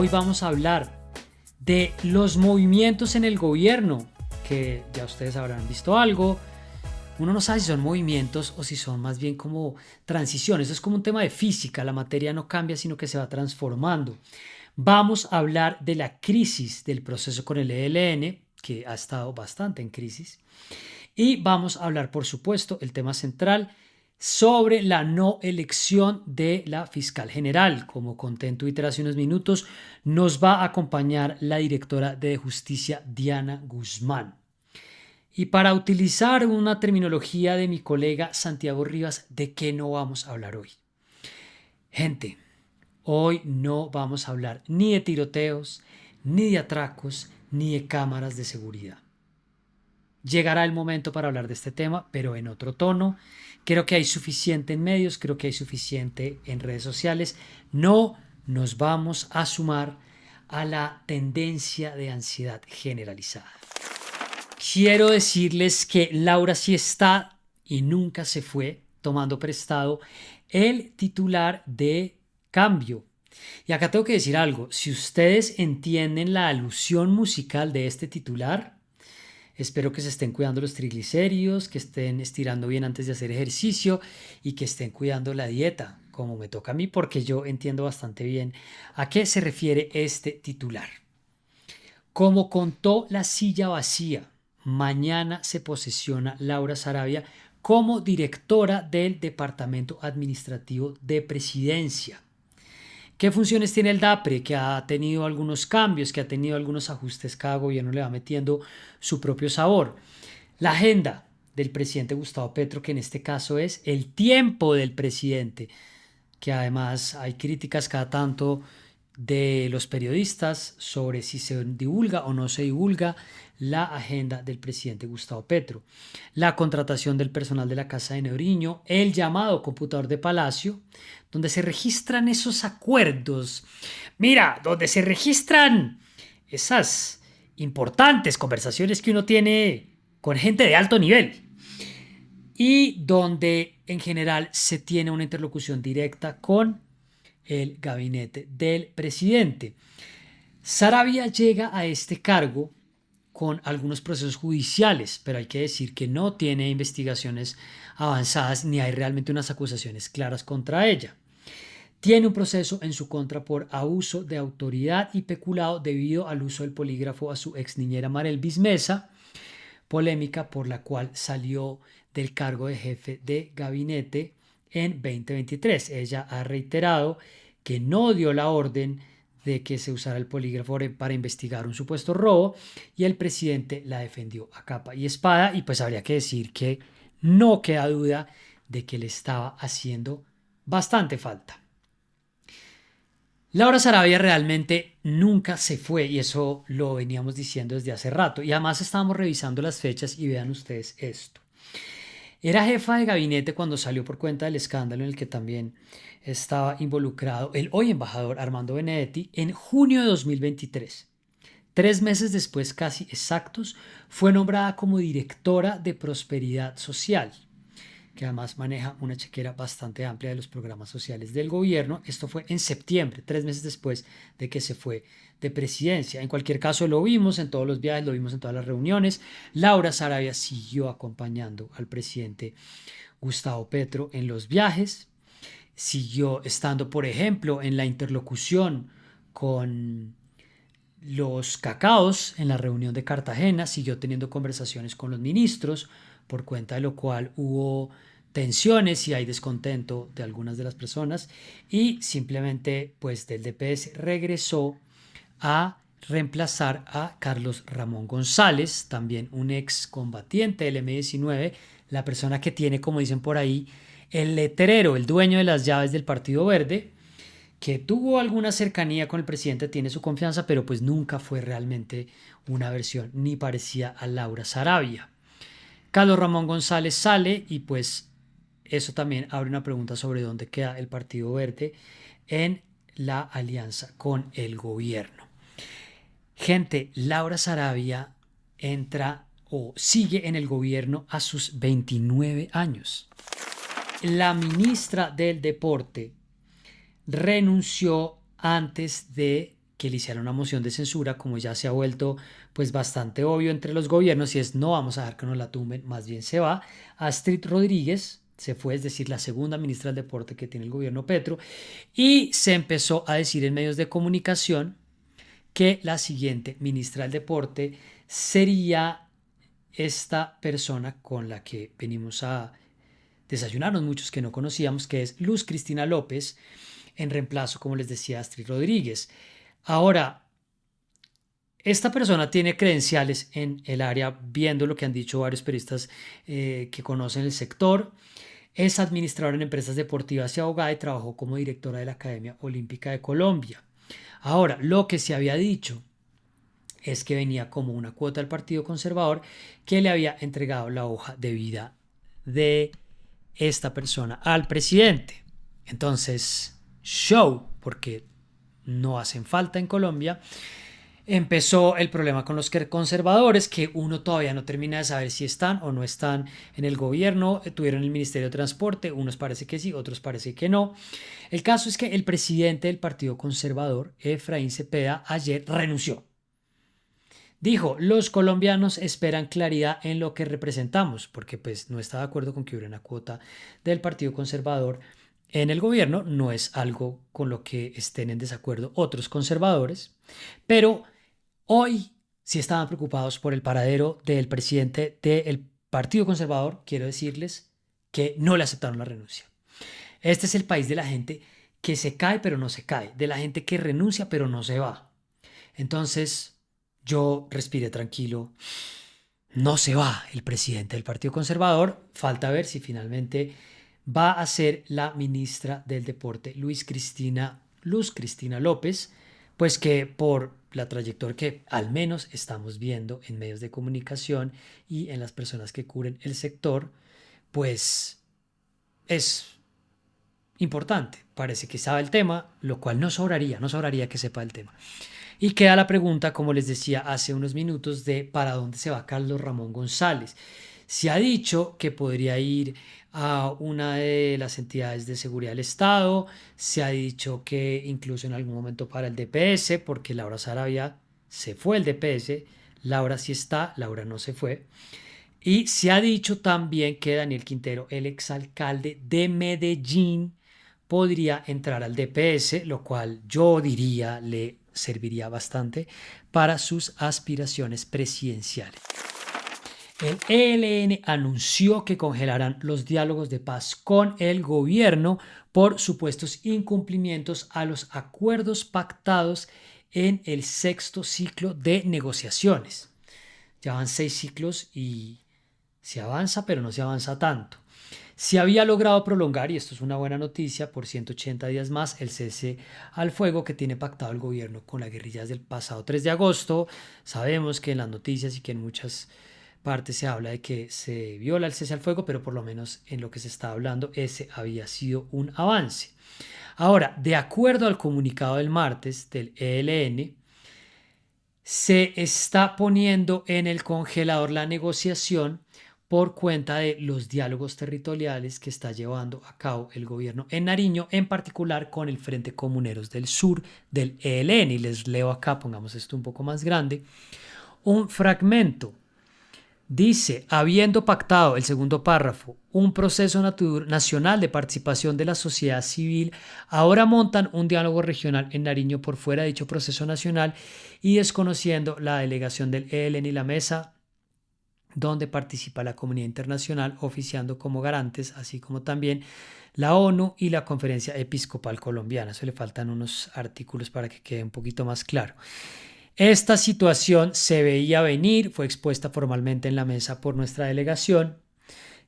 Hoy vamos a hablar de los movimientos en el gobierno, que ya ustedes habrán visto algo. Uno no sabe si son movimientos o si son más bien como transiciones. Eso es como un tema de física. La materia no cambia, sino que se va transformando. Vamos a hablar de la crisis del proceso con el ELN, que ha estado bastante en crisis. Y vamos a hablar, por supuesto, el tema central sobre la no elección de la fiscal general. Como conté en Twitter hace unos minutos, nos va a acompañar la directora de Justicia, Diana Guzmán. Y para utilizar una terminología de mi colega Santiago Rivas, ¿de qué no vamos a hablar hoy? Gente, hoy no vamos a hablar ni de tiroteos, ni de atracos, ni de cámaras de seguridad. Llegará el momento para hablar de este tema, pero en otro tono. Creo que hay suficiente en medios, creo que hay suficiente en redes sociales. No nos vamos a sumar a la tendencia de ansiedad generalizada. Quiero decirles que Laura sí está y nunca se fue, tomando prestado el titular de Cambio. Y acá tengo que decir algo. Si ustedes entienden la alusión musical de este titular, espero que se estén cuidando los triglicéridos, que estén estirando bien antes de hacer ejercicio y que estén cuidando la dieta, como me toca a mí, porque yo entiendo bastante bien a qué se refiere este titular. Como contó La Silla Vacía, mañana se posesiona Laura Sarabia como directora del Departamento Administrativo de Presidencia. ¿Qué funciones tiene el DAPRE? Que ha tenido algunos cambios, que ha tenido algunos ajustes, cada gobierno le va metiendo su propio sabor. La agenda del presidente Gustavo Petro, que en este caso es el tiempo del presidente, que además hay críticas cada tanto de los periodistas sobre si se divulga o no se divulga la agenda del presidente Gustavo Petro. La contratación del personal de la Casa de Nariño, el llamado computador de Palacio, donde se registran esos acuerdos. Mira, donde se registran esas importantes conversaciones que uno tiene con gente de alto nivel. Y donde en general se tiene una interlocución directa con el gabinete del presidente. Sarabia llega a este cargo con algunos procesos judiciales, pero hay que decir que no tiene investigaciones avanzadas ni hay realmente unas acusaciones claras contra ella. Tiene un proceso en su contra por abuso de autoridad y peculado debido al uso del polígrafo a su ex niñera Marelvis Mesa, polémica por la cual salió del cargo de jefe de gabinete en 2023. Ella ha reiterado que no dio la orden de que se usara el polígrafo para investigar un supuesto robo y el presidente la defendió a capa y espada, y pues habría que decir que no queda duda de que le estaba haciendo bastante falta. Laura Sarabia realmente nunca se fue y eso lo veníamos diciendo desde hace rato, y además estábamos revisando las fechas y vean ustedes esto. Era jefa de gabinete cuando salió por cuenta del escándalo en el que también estaba involucrado el hoy embajador Armando Benedetti en junio de 2023. 3 meses después, casi exactos, fue nombrada como directora de Prosperidad Social, que además maneja una chequera bastante amplia de los programas sociales del gobierno. Esto fue en septiembre, 3 meses después de que se fue de presidencia. En cualquier caso, lo vimos en todos los viajes, lo vimos en todas las reuniones. Laura Sarabia siguió acompañando al presidente Gustavo Petro en los viajes, siguió estando, por ejemplo, en la interlocución con los cacaos en la reunión de Cartagena, siguió teniendo conversaciones con los ministros, por cuenta de lo cual hubo tensiones y hay descontento de algunas de las personas, y simplemente pues del DPS regresó a reemplazar a Carlos Ramón González, también un ex combatiente del M-19, la persona que tiene, como dicen por ahí, el letrero, el dueño de las llaves del Partido Verde, que tuvo alguna cercanía con el presidente, tiene su confianza, pero pues nunca fue realmente una versión ni parecía a Laura Sarabia. Carlos Ramón González sale y pues eso también abre una pregunta sobre dónde queda el Partido Verde en la alianza con el gobierno. Gente, Laura Sarabia entra o sigue en el gobierno a sus 29 años. La ministra del Deporte renunció antes de que le hiciera una moción de censura, como ya se ha vuelto pues bastante obvio entre los gobiernos, y es no vamos a dejar que nos la tumben, más bien se va. Astrid Rodríguez se fue, es decir, la segunda ministra del deporte que tiene el gobierno Petro, y se empezó a decir en medios de comunicación que la siguiente ministra del deporte sería esta persona con la que venimos a desayunarnos muchos que no conocíamos, que es Luz Cristina López, en reemplazo, como les decía, Astrid Rodríguez. Ahora, esta persona tiene credenciales en el área, viendo lo que han dicho varios periodistas que conocen el sector. Es administradora en empresas deportivas y abogada, y trabajó como directora de la Academia Olímpica de Colombia. Ahora, lo que se había dicho es que venía como una cuota del Partido Conservador, que le había entregado la hoja de vida de esta persona al presidente. Entonces, show, porque no hacen falta en Colombia. Empezó el problema con los conservadores, que uno todavía no termina de saber si están o no están en el gobierno. Tuvieron el Ministerio de Transporte, unos parece que sí, otros parece que no. El caso es que el presidente del Partido Conservador, Efraín Cepeda, ayer renunció. Dijo, los colombianos esperan claridad en lo que representamos, porque pues no está de acuerdo con que hubiera una cuota del Partido Conservador en el gobierno. No es algo con lo que estén en desacuerdo otros conservadores, pero hoy sí estaban preocupados por el paradero del presidente del Partido Conservador. Quiero decirles que no le aceptaron la renuncia. Este es el país de la gente que se cae pero no se cae, de la gente que renuncia pero no se va. Entonces yo respiré tranquilo. No se va el presidente del Partido Conservador. Falta ver si finalmente va a ser la ministra del Deporte, Luz Cristina López, pues que por la trayectoria que al menos estamos viendo en medios de comunicación y en las personas que cubren el sector, pues es importante. Parece que sabe el tema, lo cual no sobraría que sepa el tema. Y queda la pregunta, como les decía hace unos minutos, de para dónde se va Carlos Ramón González. Se ha dicho que podría ir a una de las entidades de seguridad del Estado. Se ha dicho que incluso en algún momento para el DPS, porque Laura Sarabia se fue el DPS. Laura sí está, Laura no se fue. Y se ha dicho también que Daniel Quintero, el exalcalde de Medellín, podría entrar al DPS, lo cual yo diría le serviría bastante para sus aspiraciones presidenciales. El ELN anunció que congelarán los diálogos de paz con el gobierno por supuestos incumplimientos a los acuerdos pactados en el sexto ciclo de negociaciones. Ya van 6 ciclos y se avanza, pero no se avanza tanto. Se había logrado prolongar, y esto es una buena noticia, por 180 días más el cese al fuego que tiene pactado el gobierno con las guerrillas del pasado 3 de agosto. Sabemos que en las noticias y que en muchas partes se habla de que se viola el cese al fuego, pero por lo menos en lo que se está hablando, ese había sido un avance. Ahora, de acuerdo al comunicado del martes del ELN, se está poniendo en el congelador la negociación por cuenta de los diálogos territoriales que está llevando a cabo el gobierno en Nariño, en particular con el Frente Comuneros del Sur del ELN. Y les leo acá, pongamos esto un poco más grande, un fragmento. Dice, habiendo pactado, el segundo párrafo, un proceso nacional de participación de la sociedad civil, ahora montan un diálogo regional en Nariño por fuera de dicho proceso nacional y desconociendo la delegación del ELN y la mesa donde participa la comunidad internacional oficiando como garantes, así como también la ONU y la Conferencia Episcopal Colombiana. Eso le faltan unos artículos para que quede un poquito más claro. Esta situación se veía venir, fue expuesta formalmente en la mesa por nuestra delegación,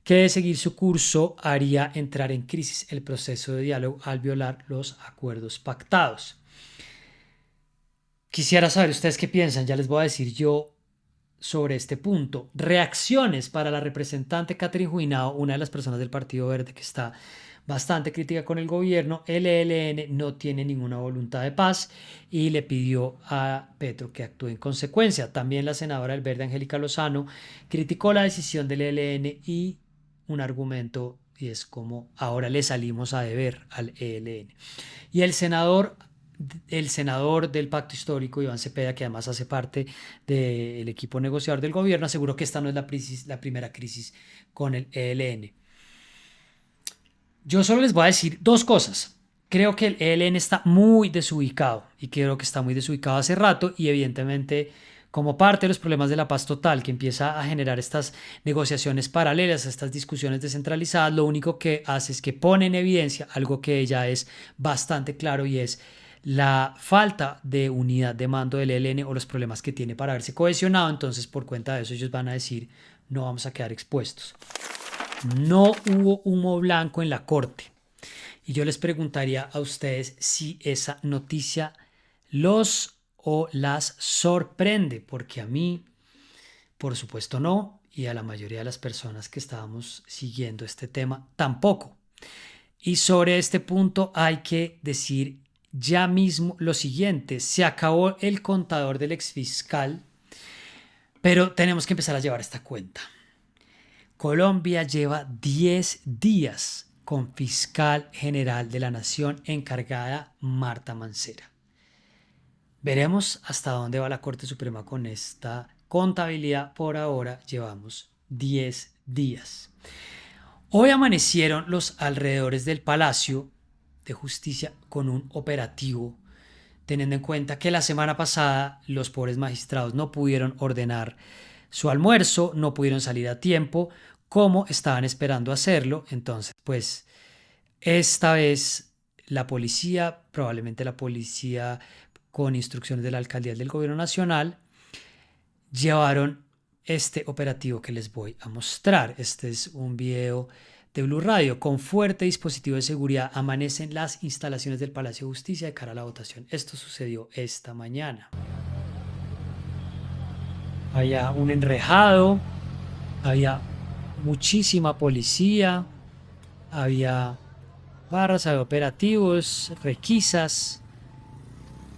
que de seguir su curso haría entrar en crisis el proceso de diálogo al violar los acuerdos pactados. Quisiera saber ustedes qué piensan, ya les voy a decir yo sobre este punto. Reacciones para la representante Catherine Juinao, una de las personas del Partido Verde que está bastante crítica con el gobierno. El ELN no tiene ninguna voluntad de paz y le pidió a Petro que actúe en consecuencia. También la senadora del Verde, Angélica Lozano, criticó la decisión del ELN y un argumento, y es como ahora le salimos a deber al ELN. Y el senador el senador del Pacto Histórico, Iván Cepeda, que además hace parte del equipo negociador del gobierno, aseguró que esta no es la primera crisis con el ELN. Yo solo les voy a decir dos cosas. Creo que el ELN está muy desubicado y creo que está muy desubicado hace rato y evidentemente como parte de los problemas de la paz total que empieza a generar estas negociaciones paralelas, estas discusiones descentralizadas, lo único que hace es que pone en evidencia algo que ya es bastante claro y es la falta de unidad de mando del ELN o los problemas que tiene para verse cohesionado. Entonces por cuenta de eso ellos van a decir no vamos a quedar expuestos. No hubo humo blanco en la corte. Y yo les preguntaría a ustedes si esa noticia los o las sorprende, porque a mí, por supuesto, no, y a la mayoría de las personas que estábamos siguiendo este tema tampoco. Y sobre este punto hay que decir ya mismo lo siguiente: se acabó el contador del exfiscal, pero tenemos que empezar a llevar esta cuenta. Colombia lleva 10 días con fiscal general de la Nación encargada Marta Mancera. Veremos hasta dónde va la Corte Suprema con esta contabilidad. Por ahora llevamos 10 días. Hoy amanecieron los alrededores del Palacio de Justicia con un operativo, teniendo en cuenta que la semana pasada los pobres magistrados no pudieron ordenar su almuerzo, no pudieron salir a tiempo como estaban esperando hacerlo. Entonces, pues esta vez la policía, probablemente la policía con instrucciones de la alcaldía del gobierno nacional, llevaron este operativo que les voy a mostrar. Este es un video de Blue Radio. Con fuerte dispositivo de seguridad amanecen las instalaciones del Palacio de Justicia de cara a la votación. Esto sucedió esta mañana. Había un enrejado, había muchísima policía, había barras de operativos, requisas,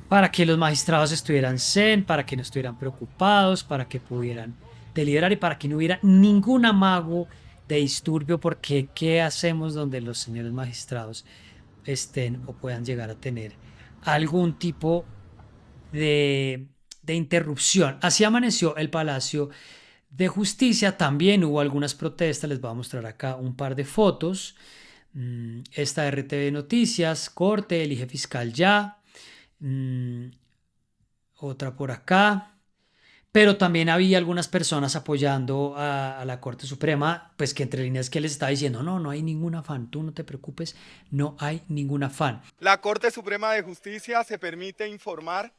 para que los magistrados estuvieran zen, para que no estuvieran preocupados, para que pudieran deliberar y para que no hubiera ningún amago de disturbio, porque ¿qué hacemos donde los señores magistrados estén o puedan llegar a tener algún tipo de interrupción? Así amaneció el Palacio de Justicia. También hubo algunas protestas, les voy a mostrar acá un par de fotos. Esta RTV Noticias, corte, elige fiscal ya. Otra por acá. Pero también había algunas personas apoyando a la Corte Suprema, pues que entre líneas que les estaba diciendo, no hay ningún afán, tú no te preocupes, no hay ningún afán. La Corte Suprema de Justicia se permite informar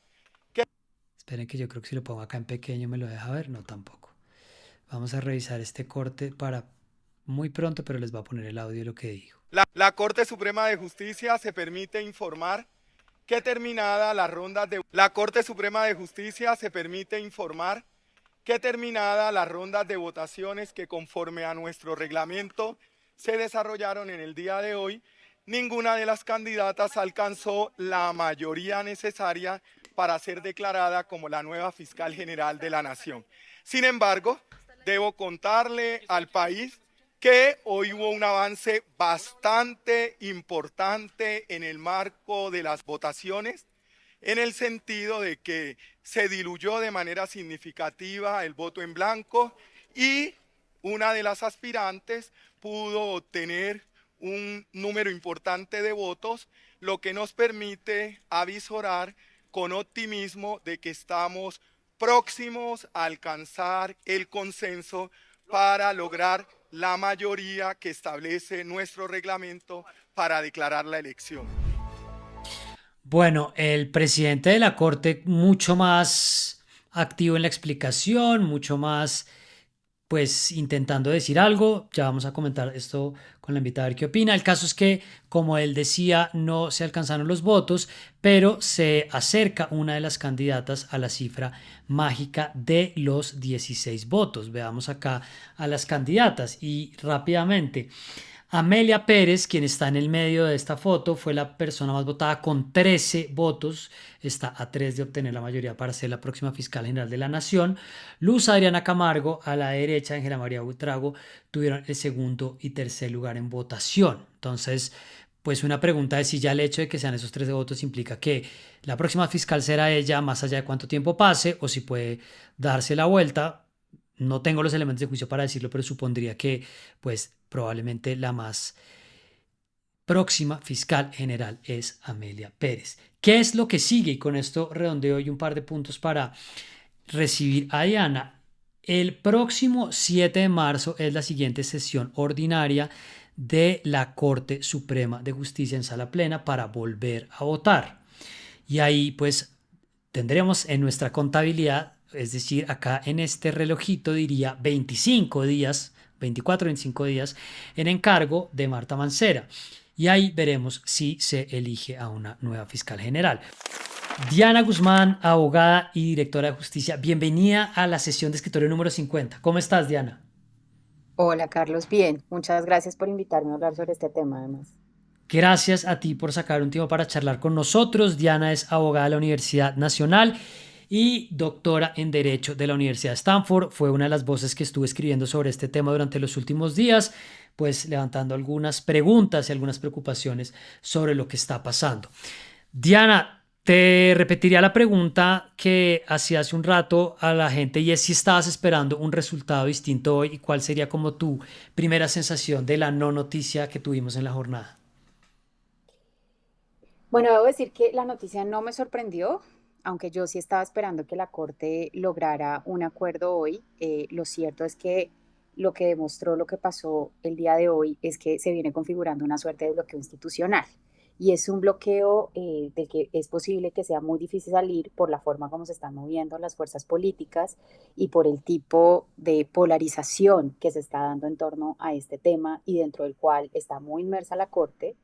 que... Esperen que yo creo que si lo pongo acá en pequeño me lo deja ver, no tampoco. Vamos a revisar este corte para muy pronto, pero les voy a poner el audio de lo que dijo. La Corte Suprema de Justicia se permite informar que terminada la ronda de... La Corte Suprema de Justicia se permite informar que terminada las rondas de votaciones que conforme a nuestro reglamento se desarrollaron en el día de hoy, ninguna de las candidatas alcanzó la mayoría necesaria para ser declarada como la nueva fiscal general de la Nación. Sin embargo, debo contarle al país que hoy hubo un avance bastante importante en el marco de las votaciones, en el sentido de que se diluyó de manera significativa el voto en blanco y una de las aspirantes pudo obtener un número importante de votos, lo que nos permite avisorar con optimismo de que estamos próximos a alcanzar el consenso para lograr la mayoría que establece nuestro reglamento para declarar la elección. Bueno, el presidente de la Corte mucho más activo en la explicación, mucho más pues intentando decir algo. Ya vamos a comentar esto con la invitada a ver qué opina. El caso es que, como él decía, no se alcanzaron los votos, pero se acerca una de las candidatas a la cifra mágica de los 16 votos. Veamos acá a las candidatas y rápidamente. Amelia Pérez, quien está en el medio de esta foto, fue la persona más votada con 13 votos. Está a 3 de obtener la mayoría para ser la próxima fiscal general de la Nación. Luz Adriana Camargo, a la derecha, Ángela María Buitrago, tuvieron el segundo y tercer lugar en votación. Entonces, pues una pregunta es si ya el hecho de que sean esos 13 votos implica que la próxima fiscal será ella, más allá de cuánto tiempo pase, o si puede darse la vuelta. No tengo los elementos de juicio para decirlo, pero supondría que, pues, probablemente la más próxima fiscal general es Amelia Pérez. ¿Qué es lo que sigue? Y con esto redondeo y un par de puntos para recibir a Diana. El próximo 7 de marzo es la siguiente sesión ordinaria de la Corte Suprema de Justicia en sala plena para volver a votar. Y ahí pues tendremos en nuestra contabilidad, es decir, acá en este relojito diría 25 días, 24, 25 días en encargo de Marta Mancera. Y ahí veremos si se elige a una nueva fiscal general. Diana Guzmán, abogada y directora de justicia, bienvenida a la sesión de escritorio número 50. ¿Cómo estás, Diana? Hola Carlos, bien, muchas gracias por invitarme a hablar sobre este tema además. Gracias a ti por sacar un tiempo para charlar con nosotros. Diana es abogada de la Universidad Nacional y doctora en Derecho de la Universidad de Stanford. Fue una de las voces que estuve escribiendo sobre este tema durante los últimos días, pues levantando algunas preguntas y algunas preocupaciones sobre lo que está pasando. Diana, te repetiría la pregunta que hacía hace un rato a la gente y es si estabas esperando un resultado distinto hoy y cuál sería como tu primera sensación de la no noticia que tuvimos en la jornada. Bueno, debo decir que la noticia no me sorprendió, aunque yo sí estaba esperando que la Corte lograra un acuerdo hoy. Lo cierto es que lo que demostró lo que pasó el día de hoy es que se viene configurando una suerte de bloqueo institucional. Y es un bloqueo del que es posible que sea muy difícil salir por la forma como se están moviendo las fuerzas políticas y por el tipo de polarización que se está dando en torno a este tema y dentro del cual está muy inmersa la Corte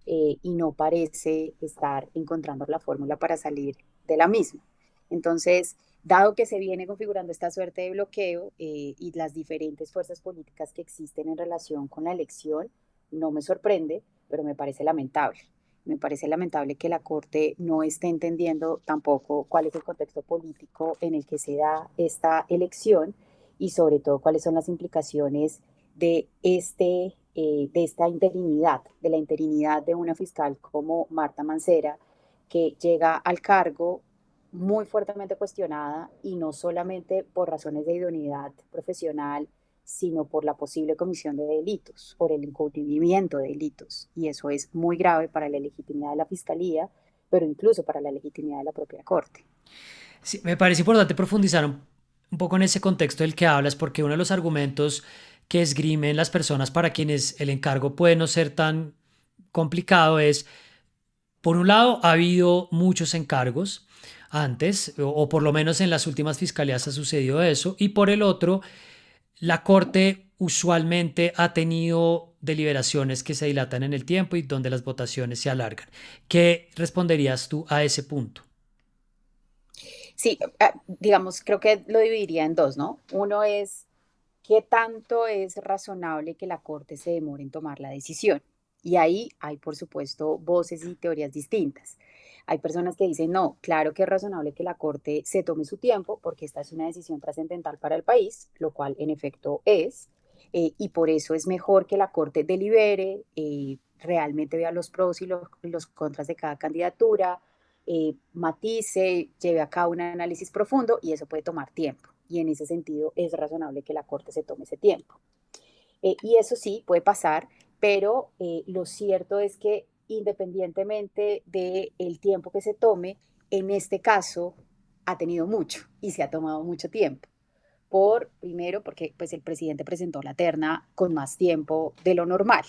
y no parece estar encontrando la fórmula para salir de la misma. Entonces, dado que se viene configurando esta suerte de bloqueo y las diferentes fuerzas políticas que existen en relación con la elección, no me sorprende, pero me parece lamentable. Me parece lamentable que la Corte no esté entendiendo tampoco cuál es el contexto político en el que se da esta elección y sobre todo cuáles son las implicaciones de esta interinidad, de la interinidad de una fiscal como Marta Mancera, que llega al cargo muy fuertemente cuestionada y no solamente por razones de idoneidad profesional, sino por la posible comisión de delitos, por el encubrimiento de delitos. Y eso es muy grave para la legitimidad de la fiscalía, pero incluso para la legitimidad de la propia Corte. Sí, me parece importante profundizar un poco en ese contexto del que hablas, porque uno de los argumentos que esgrimen las personas para quienes el encargo puede no ser tan complicado es, por un lado, ha habido muchos encargos antes, o por lo menos en las últimas fiscalías ha sucedido eso, y por el otro, la Corte usualmente ha tenido deliberaciones que se dilatan en el tiempo y donde las votaciones se alargan. ¿Qué responderías tú a ese punto? Sí, digamos, creo que lo dividiría en dos, ¿no? Uno es qué tanto es razonable que la Corte se demore en tomar la decisión. Y ahí hay, por supuesto, voces y teorías distintas. Hay personas que dicen, no, claro que es razonable que la Corte se tome su tiempo porque esta es una decisión trascendental para el país, lo cual en efecto es, y por eso es mejor que la Corte delibere, realmente vea los pros y los contras de cada candidatura, matice, lleve a cabo un análisis profundo y eso puede tomar tiempo. Y en ese sentido es razonable que la Corte se tome ese tiempo. Y eso sí puede pasar, pero lo cierto es que independientemente del tiempo que se tome, en este caso ha tenido mucho y se ha tomado mucho tiempo. Primero, porque pues, el presidente presentó la terna con más tiempo de lo normal.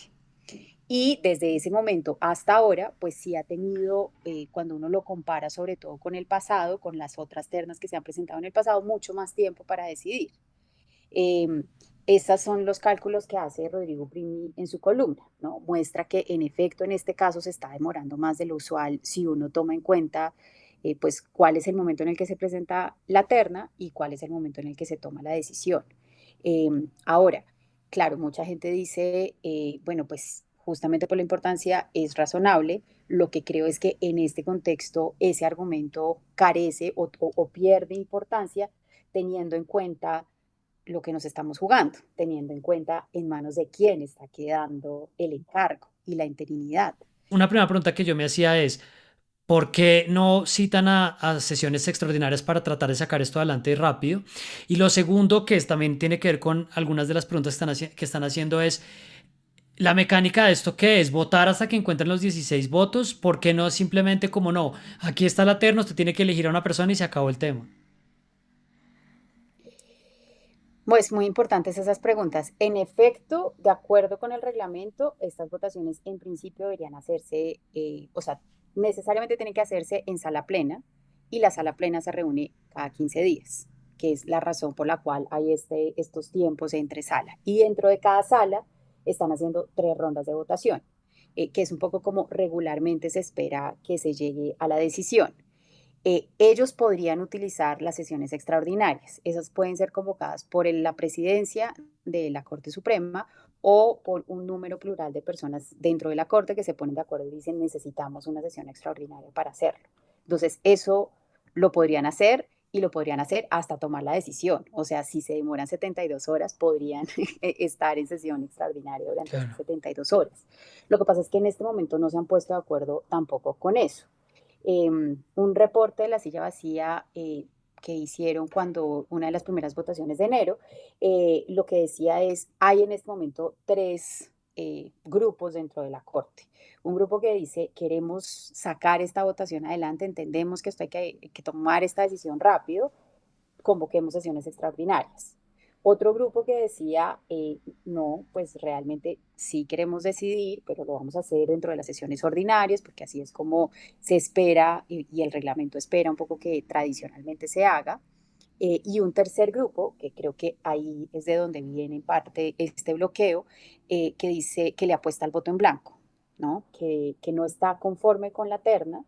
Y desde ese momento hasta ahora, pues sí ha tenido, cuando uno lo compara sobre todo con el pasado, con las otras ternas que se han presentado en el pasado, mucho más tiempo para decidir. Eh, Estos son los cálculos que hace Rodrigo Primi en su columna, ¿no? Muestra que en efecto en este caso se está demorando más de lo usual si uno toma en cuenta pues cuál es el momento en el que se presenta la terna y cuál es el momento en el que se toma la decisión. Eh, Ahora, claro, mucha gente dice, bueno, pues justamente por la importancia es razonable. Lo que creo es que en este contexto ese argumento carece o pierde importancia teniendo en cuenta lo que nos estamos jugando, teniendo en cuenta en manos de quién está quedando el encargo y la interinidad. Una primera pregunta que yo me hacía es, ¿por qué no citan a sesiones extraordinarias para tratar de sacar esto adelante rápido? Y lo segundo, también tiene que ver con algunas de las preguntas que están haciendo, es la mecánica de esto, ¿qué es? ¿Votar hasta que encuentren los 16 votos? ¿Por qué no simplemente como no? Aquí está la terna, usted tiene que elegir a una persona y se acabó el tema. Pues muy importantes esas preguntas. En efecto, de acuerdo con el reglamento, estas votaciones en principio deberían hacerse, o sea, necesariamente tienen que hacerse en sala plena y la sala plena se reúne cada 15 días, que es la razón por la cual hay estos tiempos entre sala. Y dentro de cada sala están haciendo 3 rondas de votación, que es un poco como regularmente se espera que se llegue a la decisión. Ellos podrían utilizar las sesiones extraordinarias. Esas pueden ser convocadas por la presidencia de la Corte Suprema o por un número plural de personas dentro de la Corte que se ponen de acuerdo y dicen necesitamos una sesión extraordinaria para hacerlo. Entonces, eso lo podrían hacer y lo podrían hacer hasta tomar la decisión. O sea, si se demoran 72 horas, podrían estar en sesión extraordinaria durante esas Claro. 72 horas. Lo que pasa es que en este momento no se han puesto de acuerdo tampoco con eso. Un reporte de la silla vacía que hicieron cuando una de las primeras votaciones de enero, lo que decía es, hay en este momento 3 grupos dentro de la Corte. Un grupo que dice, queremos sacar esta votación adelante, entendemos que esto hay que tomar esta decisión rápido, convoquemos sesiones extraordinarias. Otro grupo que decía, no, pues realmente sí queremos decidir, pero lo vamos a hacer dentro de las sesiones ordinarias, porque así es como se espera y el reglamento espera un poco que tradicionalmente se haga. Y un tercer grupo, que creo que ahí es de donde viene en parte este bloqueo, que dice que le apuesta al voto en blanco, ¿no? Que no está conforme con la terna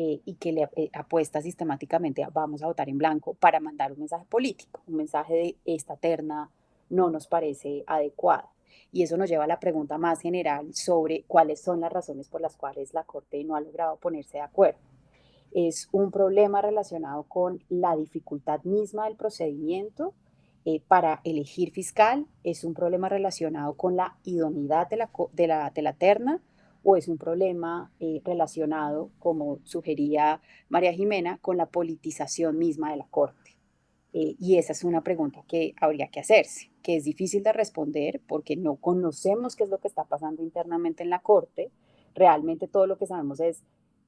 y que le apuesta sistemáticamente a vamos a votar en blanco para mandar un mensaje político, un mensaje de esta terna no nos parece adecuada. Y eso nos lleva a la pregunta más general sobre cuáles son las razones por las cuales la Corte no ha logrado ponerse de acuerdo. Es un problema relacionado con la dificultad misma del procedimiento para elegir fiscal, es un problema relacionado con la idoneidad de la terna o es un problema relacionado, como sugería María Jimena, con la politización misma de la Corte. Y esa es una pregunta que habría que hacerse, que es difícil de responder porque no conocemos qué es lo que está pasando internamente en la Corte. Realmente todo lo que sabemos es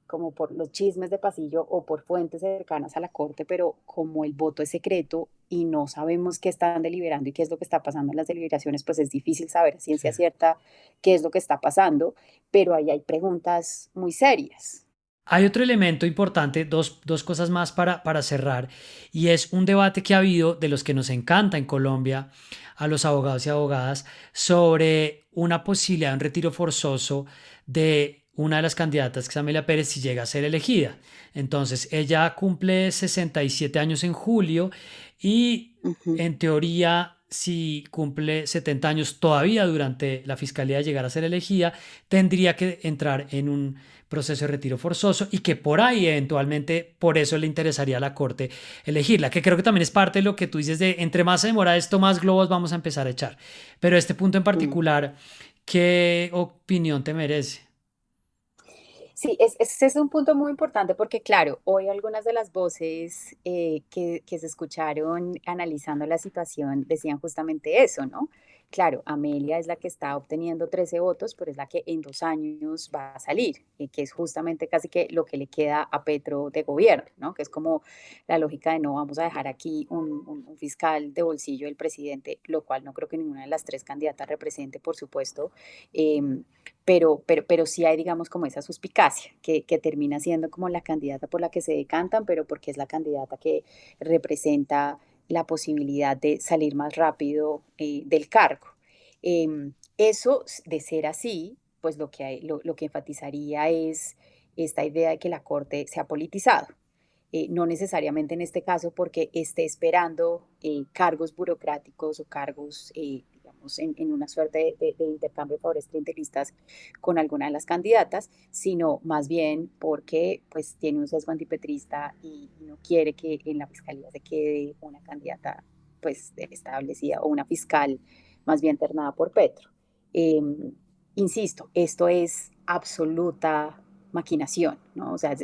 como por los chismes de pasillo o por fuentes cercanas a la Corte, pero como el voto es secreto y no sabemos qué están deliberando y qué es lo que está pasando en las deliberaciones, pues es difícil saber a Sí. ciencia cierta qué es lo que está pasando, pero ahí hay preguntas muy serias. Hay otro elemento importante, dos cosas más para cerrar, y es un debate que ha habido de los que nos encanta en Colombia a los abogados y abogadas sobre una posibilidad de un retiro forzoso de una de las candidatas, que es Amelia Pérez, si llega a ser elegida. Entonces, ella cumple 67 años en julio y Ujú. en teoría, si cumple 70 años todavía durante la fiscalía de llegar a ser elegida, tendría que entrar en un proceso de retiro forzoso y que por ahí eventualmente por eso le interesaría a la Corte elegirla, que creo que también es parte de lo que tú dices de entre más se demora esto, más globos vamos a empezar a echar. Pero este punto en Mm. particular, ¿qué opinión te merece? Sí, ese es un punto muy importante porque, claro, hoy algunas de las voces que se escucharon analizando la situación decían justamente eso, ¿no? Claro, Amelia es la que está obteniendo 13 votos, pero es la que en 2 años va a salir, y que es justamente casi que lo que le queda a Petro de gobierno, ¿no? Que es como la lógica de no vamos a dejar aquí un fiscal de bolsillo del presidente, lo cual no creo que ninguna de las 3 candidatas represente, por supuesto. Pero sí hay, digamos, como esa suspicacia que termina siendo como la candidata por la que se decantan, pero porque es la candidata que representa la posibilidad de salir más rápido del cargo. Eso, de ser así, pues lo que enfatizaría es esta idea de que la Corte se ha politizado. No necesariamente en este caso porque esté esperando cargos burocráticos o cargos, digamos, en una suerte de intercambio de favores clientelistas con alguna de las candidatas, sino más bien porque pues tiene un sesgo antipetrista y no quiere que en la fiscalía se quede una candidata pues establecida o una fiscal más bien ternada por Petro. Eh, Insisto, esto es absoluta maquinación, ¿no? O sea,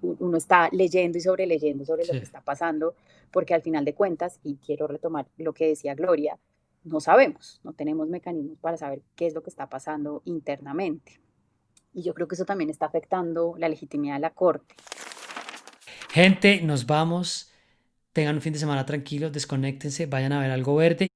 uno está leyendo y sobreleyendo sobre lo que Sí. está pasando, porque al final de cuentas, y quiero retomar lo que decía Gloria, no sabemos, no tenemos mecanismos para saber qué es lo que está pasando internamente. Y yo creo que eso también está afectando la legitimidad de la Corte. Gente, nos vamos. Tengan un fin de semana tranquilo, desconéctense, vayan a ver algo verde.